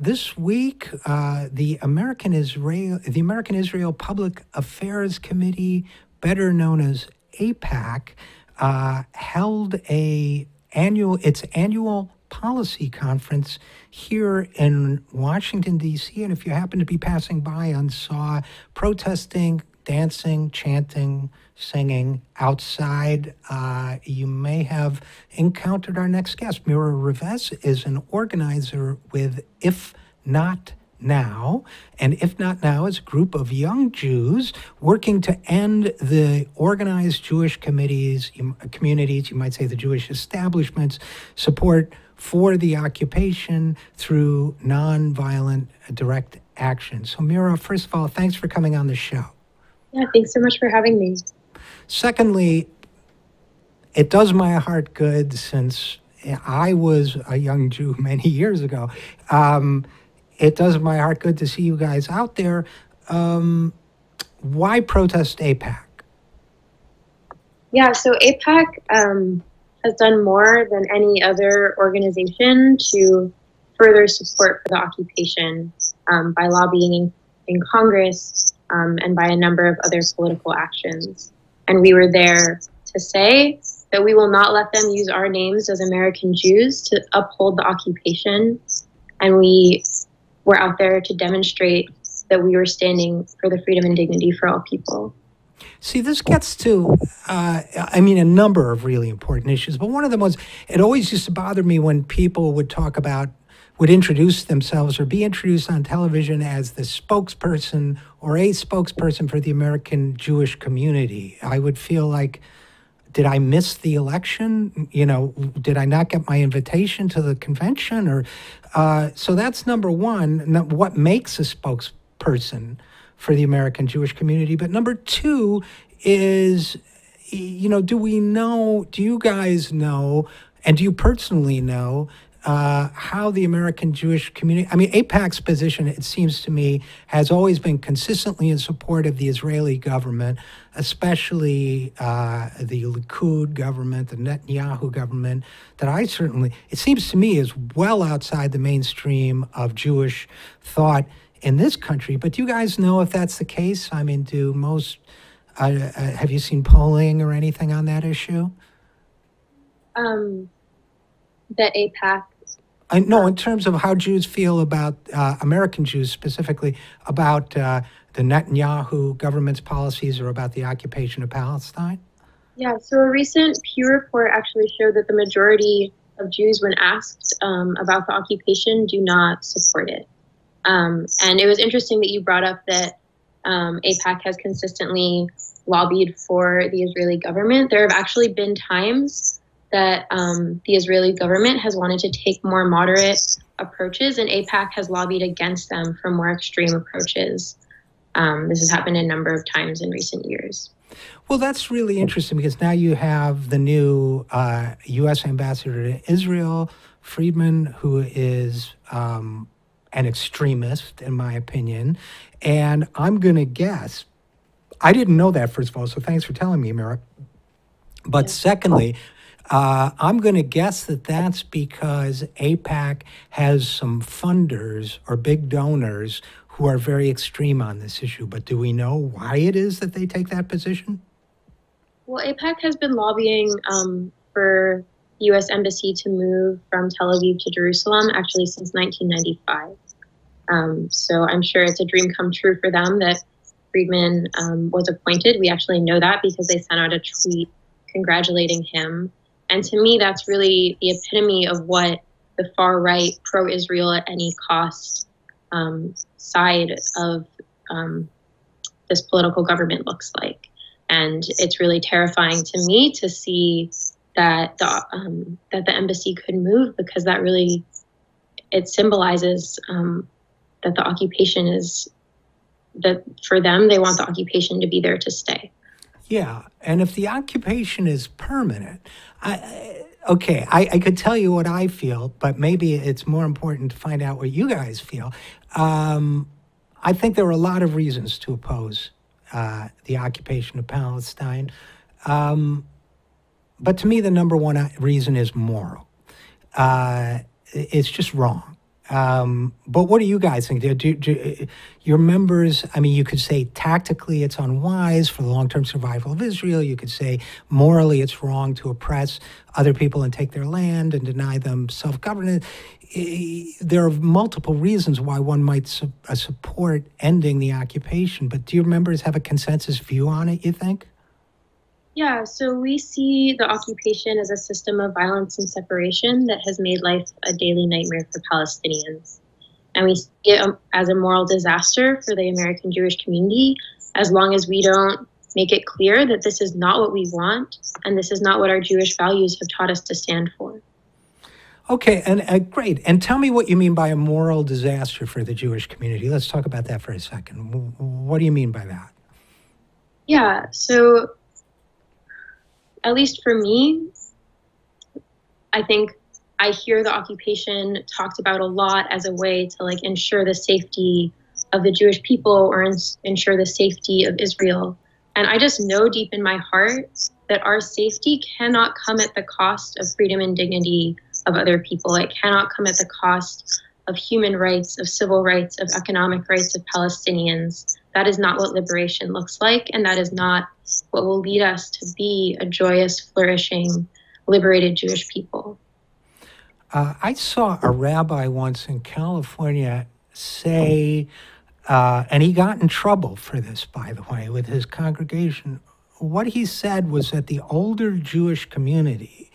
this week, the American Israel Public Affairs Committee, better known as AIPAC, held its annual policy conference here in Washington, D.C. And if you happen to be passing by and saw protesting, dancing, chanting, singing outside, you may have encountered our next guest. Mira Revesz is an organizer with If Not Now, and If Not Now is a group of young Jews working to end the organized Jewish communities, you might say the Jewish establishment's support for the occupation through nonviolent direct action. So Mira, first of all, thanks for coming on the show. Yeah, thanks so much for having me. Secondly, it does my heart good, since I was a young Jew many years ago. It does my heart good to see you guys out there. Why protest AIPAC? Yeah, so AIPAC has done more than any other organization to further support for the occupation by lobbying in Congress and by a number of other political actions. And we were there to say that we will not let them use our names as American Jews to uphold the occupation. And we were out there to demonstrate that we were standing for the freedom and dignity for all people. See, this gets to, a number of really important issues, but one of them was, it always used to bother me when people would introduce themselves or be introduced on television as the spokesperson or a spokesperson for the American Jewish community. I would feel like, did I miss the election? Did I not get my invitation to the convention? Or so that's number one, what makes a spokesperson for the American Jewish community. But number two is, do you guys know, and do you personally know, how the American Jewish community, AIPAC's position, it seems to me, has always been consistently in support of the Israeli government, especially the Likud government, the Netanyahu government, it seems to me, is well outside the mainstream of Jewish thought in this country. But do you guys know if that's the case? Have you seen polling or anything on that issue? That AIPAC. No, in terms of how Jews feel about, American Jews specifically, about the Netanyahu government's policies or about the occupation of Palestine? Yeah, so a recent Pew report actually showed that the majority of Jews, when asked about the occupation, do not support it. And it was interesting that you brought up that AIPAC has consistently lobbied for the Israeli government. There have actually been times that the Israeli government has wanted to take more moderate approaches, and AIPAC has lobbied against them for more extreme approaches. This has happened a number of times in recent years. Well, that's really interesting, because now you have the new U.S. ambassador to Israel, Friedman, who is an extremist, in my opinion. And I'm going to guess, I didn't know that, first of all, so thanks for telling me, Mira. But secondly, I'm going to guess that that's because AIPAC has some funders or big donors who are very extreme on this issue. But do we know why it is that they take that position? Well, AIPAC has been lobbying for the U.S. Embassy to move from Tel Aviv to Jerusalem, actually since 1995. So I'm sure it's a dream come true for them that Friedman was appointed. We actually know that because they sent out a tweet congratulating him. And to me, that's really the epitome of what the far right, pro-Israel at any cost side of this political government looks like. And it's really terrifying to me to see that the embassy could move, because that really, it symbolizes that the occupation is, that for them, they want the occupation to be there to stay. Yeah, and if the occupation is permanent, I could tell you what I feel, but maybe it's more important to find out what you guys feel. I think there are a lot of reasons to oppose the occupation of Palestine. But to me, the number one reason is moral. It's just wrong. But what do you guys think? Your members, I mean, you could say tactically it's unwise for the long-term survival of Israel. You could say morally it's wrong to oppress other people and take their land and deny them self-governance. There are multiple reasons why one might support ending the occupation. But do your members have a consensus view on it, you think? Yeah, so we see the occupation as a system of violence and separation that has made life a daily nightmare for Palestinians. And we see it as a moral disaster for the American Jewish community, as long as we don't make it clear that this is not what we want and this is not what our Jewish values have taught us to stand for. Okay, and great. And tell me what you mean by a moral disaster for the Jewish community. Let's talk about that for a second. What do you mean by that? Yeah, so at least for me, I think I hear the occupation talked about a lot as a way to like ensure the safety of the Jewish people or ensure the safety of Israel. And I just know deep in my heart that our safety cannot come at the cost of freedom and dignity of other people. It cannot come at the cost of human rights, of civil rights, of economic rights of Palestinians. That is not what liberation looks like, and that is not what will lead us to be a joyous, flourishing, liberated Jewish people. I saw a rabbi once in California say, and he got in trouble for this, by the way, with his congregation. What he said was that the older Jewish community,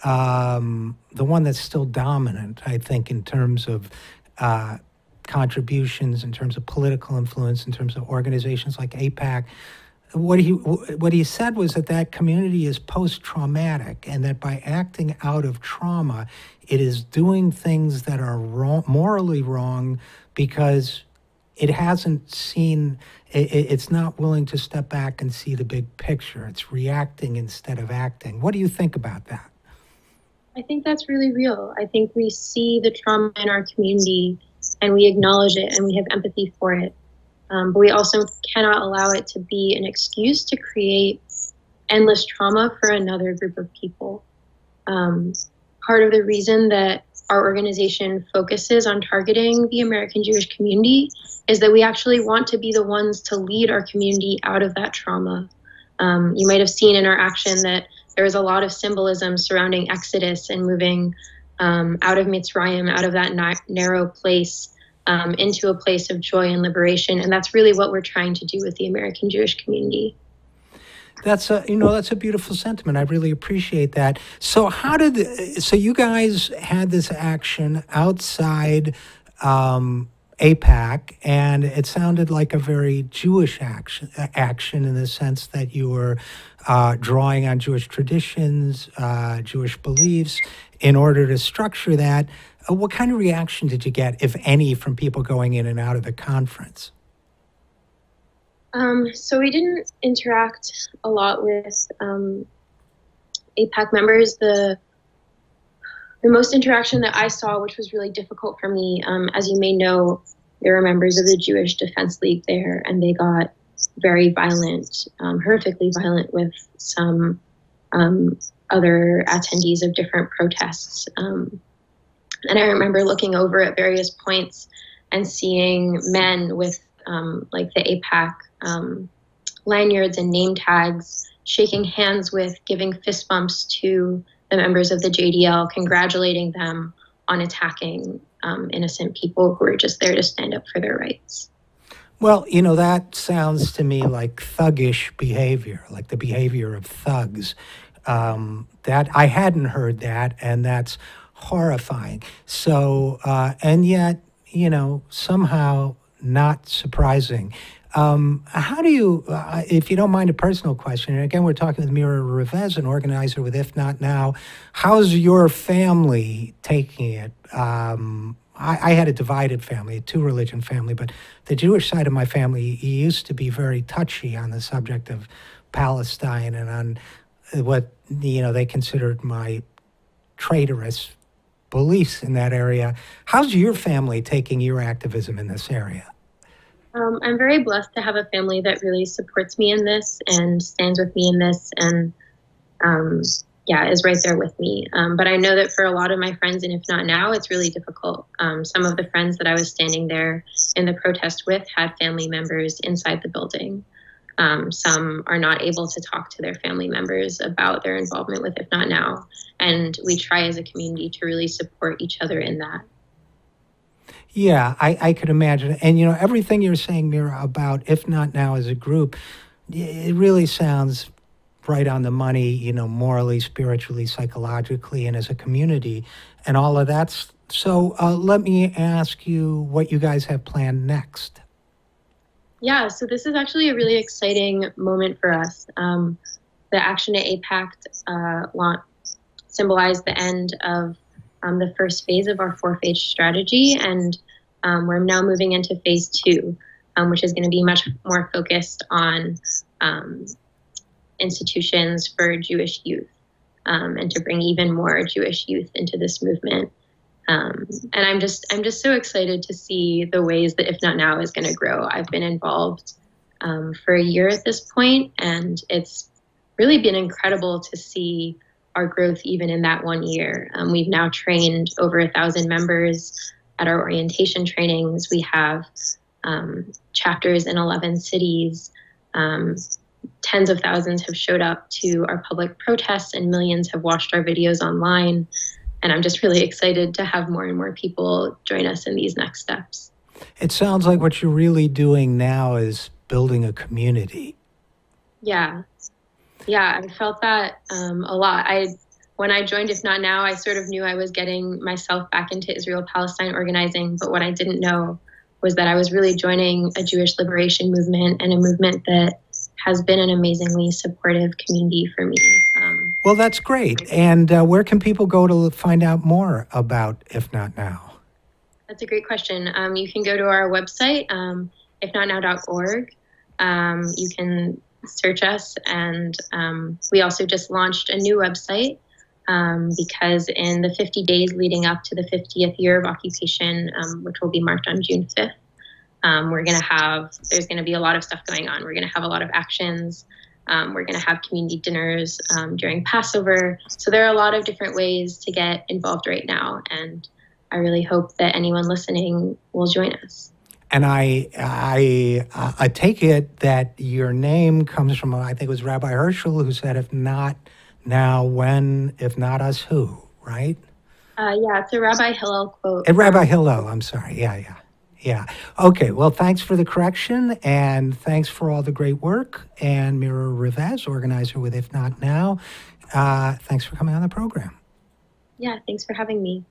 the one that's still dominant, I think, in terms of contributions, in terms of political influence, in terms of organizations like AIPAC, what he said was that community is post-traumatic, and that by acting out of trauma, it is doing things that are wrong, morally wrong, because it hasn't seen, it's not willing to step back and see the big picture. It's reacting instead of acting. What do you think about that? I think that's really real. I think we see the trauma in our community and we acknowledge it and we have empathy for it. But we also cannot allow it to be an excuse to create endless trauma for another group of people. Part of the reason that our organization focuses on targeting the American Jewish community is that we actually want to be the ones to lead our community out of that trauma. You might have seen in our action that there is a lot of symbolism surrounding Exodus and moving out of Mitzrayim, out of that narrow place, into a place of joy and liberation. And that's really what we're trying to do with the American Jewish community. That's a beautiful sentiment. I really appreciate that. So so you guys had this action outside AIPAC, and it sounded like a very Jewish action in the sense that you were drawing on Jewish traditions, Jewish beliefs, in order to structure that. What kind of reaction did you get, if any, from people going in and out of the conference? So we didn't interact a lot with AIPAC members. The most interaction that I saw, which was really difficult for me, as you may know, there were members of the Jewish Defense League there, and they got very violent, horrifically violent with some other attendees of different protests. And I remember looking over at various points and seeing men with like the AIPAC lanyards and name tags, shaking hands with, giving fist bumps to the members of the JDL, congratulating them on attacking innocent people who are just there to stand up for their rights. Well, that sounds to me like thuggish behavior, like the behavior of thugs. That I hadn't heard that, and that's horrifying. So, and yet, somehow not surprising. How do you, if you don't mind a personal question, and again, we're talking with Mira Revesz, an organizer with If Not Now, how's your family taking it? I had a divided family, a two-religion family, but the Jewish side of my family used to be very touchy on the subject of Palestine and on what, they considered my traitorous beliefs in that area. How's your family taking your activism in this area? I'm very blessed to have a family that really supports me in this and stands with me in this. And yeah, is right there with me. But I know that for a lot of my friends, and if not now, it's really difficult. Some of the friends that I was standing there in the protest with had family members inside the building. Some are not able to talk to their family members about their involvement with If Not Now. And we try as a community to really support each other in that. Yeah, I could imagine. And, everything you're saying, Mira, about If Not Now as a group, it really sounds right on the money, morally, spiritually, psychologically, and as a community, and all of that. So let me ask you what you guys have planned next. Yeah, so this is actually a really exciting moment for us. The Action at AIPAC launch symbolized the end of the first phase of our 4-phase strategy, and we're now moving into phase 2, which is going to be much more focused on institutions for Jewish youth, and to bring even more Jewish youth into this movement. And I'm just so excited to see the ways that If Not Now is going to grow. I've been involved for a year at this point, and it's really been incredible to see our growth even in that 1 year. We've now trained over 1,000 members at our orientation trainings. We have chapters in 11 cities. Tens of thousands have showed up to our public protests, and millions have watched our videos online. And I'm just really excited to have more and more people join us in these next steps. It sounds like what you're really doing now is building a community. Yeah, I felt that a lot. When I joined If Not Now, I sort of knew I was getting myself back into Israel-Palestine organizing, but what I didn't know was that I was really joining a Jewish liberation movement, and a movement that has been an amazingly supportive community for me. Well, that's great. And where can people go to find out more about If Not Now? That's a great question. You can go to our website, ifnotnow.org. You can search us, and we also just launched a new website because in the 50 days leading up to the 50th year of occupation, which will be marked on June 5th, there's going to be a lot of stuff going on. We're going to have a lot of actions. We're going to have community dinners during Passover. So there are a lot of different ways to get involved right now. And I really hope that anyone listening will join us. And I take it that your name comes from, I think it was Rabbi Herschel, who said, "If not now, when? If not us, who?" Right? Yeah, it's a Rabbi Hillel quote. Rabbi Hillel, I'm sorry. Yeah. Okay, well, thanks for the correction, and thanks for all the great work. And Mira Revesz, organizer with If Not Now, thanks for coming on the program. Yeah, thanks for having me.